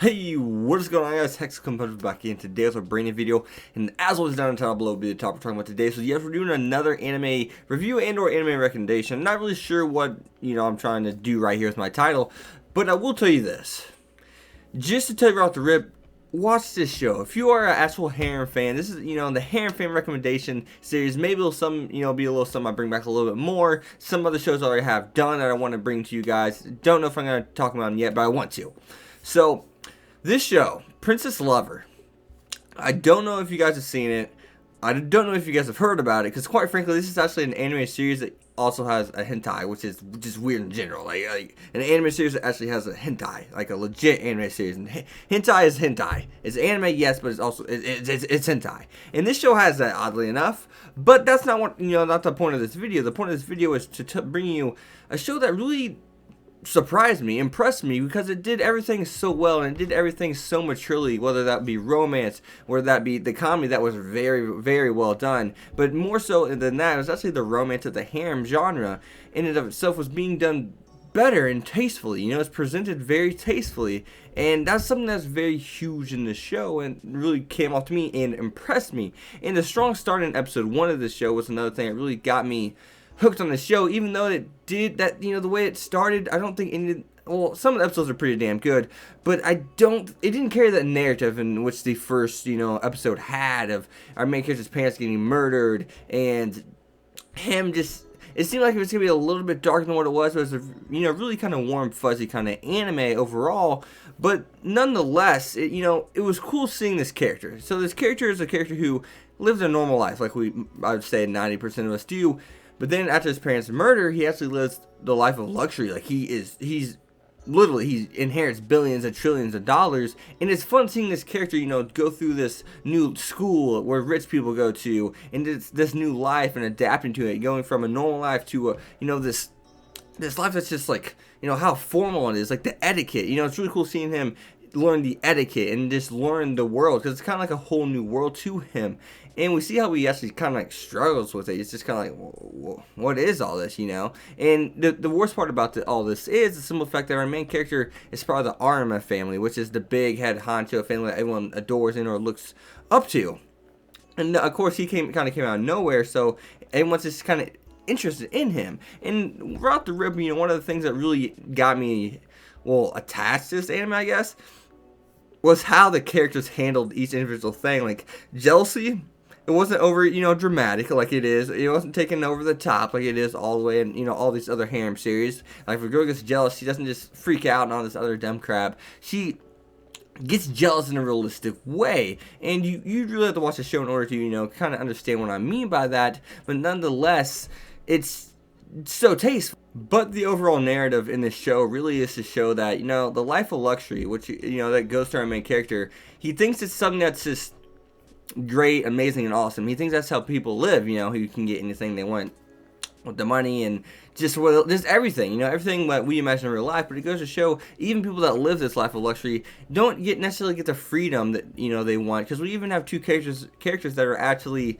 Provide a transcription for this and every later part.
Hey, what is going on, guys? Hex Composure back in today with a brand new video, and as always down in the title below will be the topic we're talking about today. So yes, we're doing another anime review and/or anime recommendation. I'm not really sure what I'm trying to do right here with my title, but I will tell you this, just to tell you off the rip. Watch this show. If you are an actual Harem fan, this is, the Harem fan recommendation series. Maybe it'll be a little something I bring back a little bit more. Some other shows I already have done that I want to bring to you guys. Don't know if I'm going to talk about them yet, but I want to. So, this show, Princess Lover, I don't know if you guys have seen it. I don't know if you guys have heard about it, because quite frankly, this is actually an anime series that also has a hentai, which is just weird in general. Like an anime series that actually has a hentai, like a legit anime series. And hentai is hentai. It's anime, yes, but it's also it's hentai. And this show has that, oddly enough. But that's not what not the point of this video. The point of this video is to bring you a show that really surprised me, impressed me, because it did everything so well and it did everything so maturely, whether that be romance, whether that be the comedy that was very, very well done. But more so than that, it was actually the romance of the harem genre in and of itself was being done better and tastefully. It's presented very tastefully, and that's something that's very huge in the show and really came off to me and impressed me. And the strong start in episode 1 of the show was another thing that really got me hooked on the show, even though it did that, the way it started, I don't think some of the episodes are pretty damn good, but it didn't carry that narrative in which the first, episode had, of our main character's parents getting murdered, and him just, it seemed like it was going to be a little bit darker than what it was, but it was a, really kind of warm, fuzzy kind of anime overall. But nonetheless, it was cool seeing this character. So this character is a character who lives a normal life, like I would say 90% of us do. But then after his parents' murder, he actually lives the life of luxury. Like he inherits billions and trillions of dollars. And it's fun seeing this character, go through this new school where rich people go to, and this new life and adapting to it, going from a normal life to this life that's just like, how formal it is, like the etiquette. It's really cool seeing him learn the etiquette and just learn the world, because it's kind of like a whole new world to him. And we see how he actually kind of like struggles with it. It's just kind of like, what is all this, And the worst part about all this is the simple fact that our main character is part of the Harem family, which is the big head honcho family that everyone adores and or looks up to. And of course, he kind of came out of nowhere, so everyone's just kind of interested in him. And throughout the rip, one of the things that really got me, attached to this anime, I guess, was how the characters handled each individual thing. Like jealousy, it wasn't over, dramatic like it is. It wasn't taken over the top like it is all the way in, all these other harem series. Like if a girl gets jealous, she doesn't just freak out and all this other dumb crap. She gets jealous in a realistic way, and you really have to watch the show in order to, kind of understand what I mean by that. But nonetheless, it's so tasteful. But the overall narrative in this show really is to show that, the life of luxury, which, that goes to our main character, he thinks it's something that's just great, amazing, and awesome. He thinks that's how people live, who can get anything they want with the money and just everything, everything that we imagine in real life. But it goes to show even people that live this life of luxury don't necessarily get the freedom that, they want. Because we even have two characters that are actually,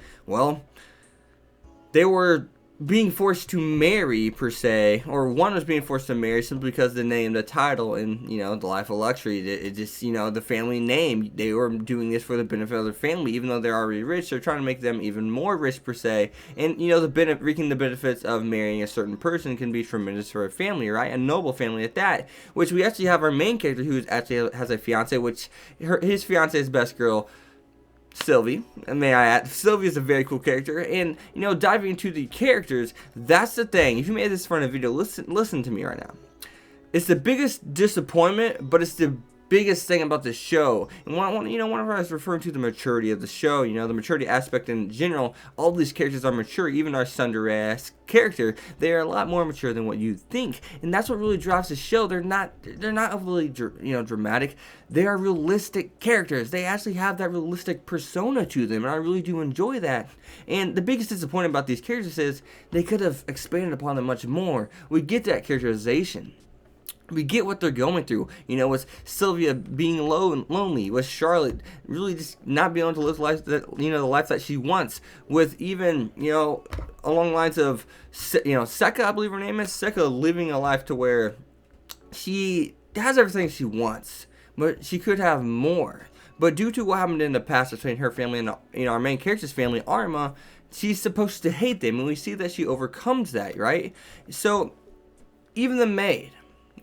they were being forced to marry, per se, or one was being forced to marry simply because the name, the title, and the life of luxury, it just, the family name, they were doing this for the benefit of their family. Even though they're already rich, they're trying to make them even more rich, per se. And reaping the benefits of marrying a certain person can be tremendous for a family, right? A noble family at that. Which we actually have our main character who actually has a fiance, which his fiance's best girl, Sylvie, and may I add, Sylvie is a very cool character. And diving into the characters, that's the thing. If you made this far in a video, listen to me right now. It's the biggest disappointment, but it's the biggest thing about the show. And whenever I was referring to the maturity of the show, the maturity aspect in general, all these characters are mature. Even our tsundere character, they are a lot more mature than what you think, and that's what really drives the show. They're not overly dramatic. They are realistic characters. They actually have that realistic persona to them, and I really do enjoy that. And the biggest disappointment about these characters is they could have expanded upon them much more. We get that characterization. We get what they're going through, with Sylvia being low and lonely, with Charlotte really just not being able to live life that, the life that she wants, with even, along the lines of, Seka, I believe her name is, Seka living a life to where she has everything she wants, but she could have more. But due to what happened in the past between her family and our main character's family, Arma, she's supposed to hate them, and we see that she overcomes that, right? So even the maid,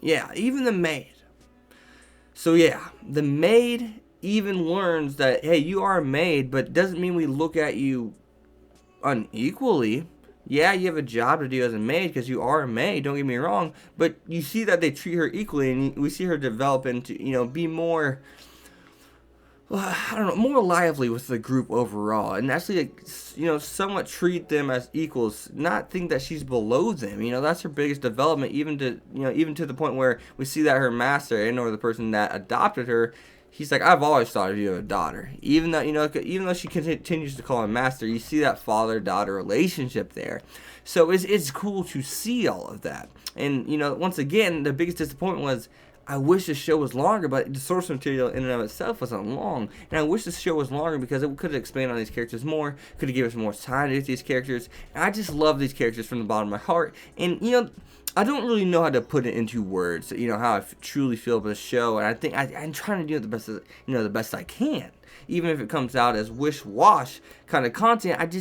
even the maid. So yeah, the maid even learns that, hey, you are a maid, but it doesn't mean we look at you unequally. Yeah, you have a job to do as a maid because you are a maid, don't get me wrong, but you see that they treat her equally, and we see her develop into, be more, I don't know, more lively with the group overall, and actually, somewhat treat them as equals, not think that she's below them. That's her biggest development, even to the point where we see that her master, or the person that adopted her, he's like, I've always thought of you as a daughter. Even though she continues to call him master, you see that father-daughter relationship there. So it's cool to see all of that. And, once again, the biggest disappointment was, I wish the show was longer, but the source material in and of itself wasn't long. And I wish the show was longer because it could have expanded on these characters more, could have given us more time to do these characters. And I just love these characters from the bottom of my heart. And, I don't really know how to put it into words, how I truly feel about the show. And I think I'm trying to do it the best I can. Even if it comes out as wish-wash kind of content,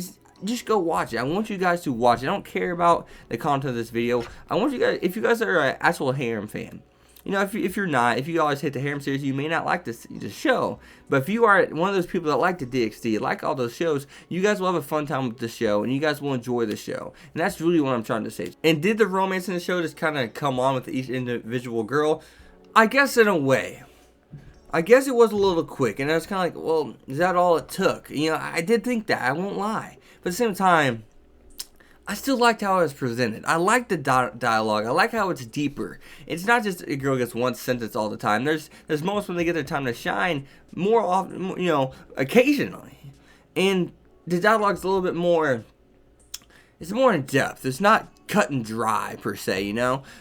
just go watch it. I want you guys to watch it. I don't care about the content of this video. I want you guys, if you guys are an actual Harem fan, if you're not, if you always hate the Harem series, you may not like this show. But if you are one of those people that like the DxD, like all those shows, you guys will have a fun time with the show, and you guys will enjoy the show. And that's really what I'm trying to say. And did the romance in the show just kind of come on with each individual girl? I guess in a way. I guess it was a little quick, and I was kind of like, well, is that all it took? I did think that, I won't lie. But at the same time, I still liked how it was presented. I like the dialogue. I like how it's deeper. It's not just a girl gets one sentence all the time. There's moments when they get their time to shine more often, occasionally. And the dialogue's a little bit more, it's more in depth. It's not cut and dry per se,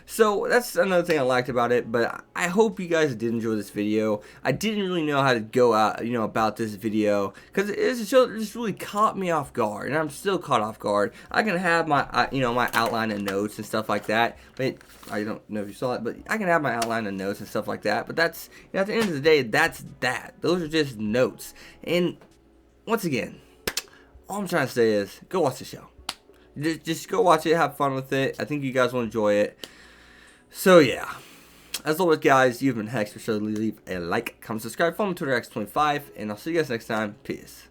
So that's another thing I liked about it. But I hope you guys did enjoy this video. I didn't really know how to go out, about this video, because it's a show that just really caught me off guard, and I'm still caught off guard. I can have my, my outline and notes and stuff like that. But I don't know if you saw it, but I can have my outline and notes and stuff like that. But that's, at the end of the day, that's that. Those are just notes. And once again, all I'm trying to say is go watch the show. Just go watch it, have fun with it. I think you guys will enjoy it. So yeah, as always, guys, you've been Hex. For sure, leave a like, comment, subscribe, follow me on Twitter X25, and I'll see you guys next time. Peace.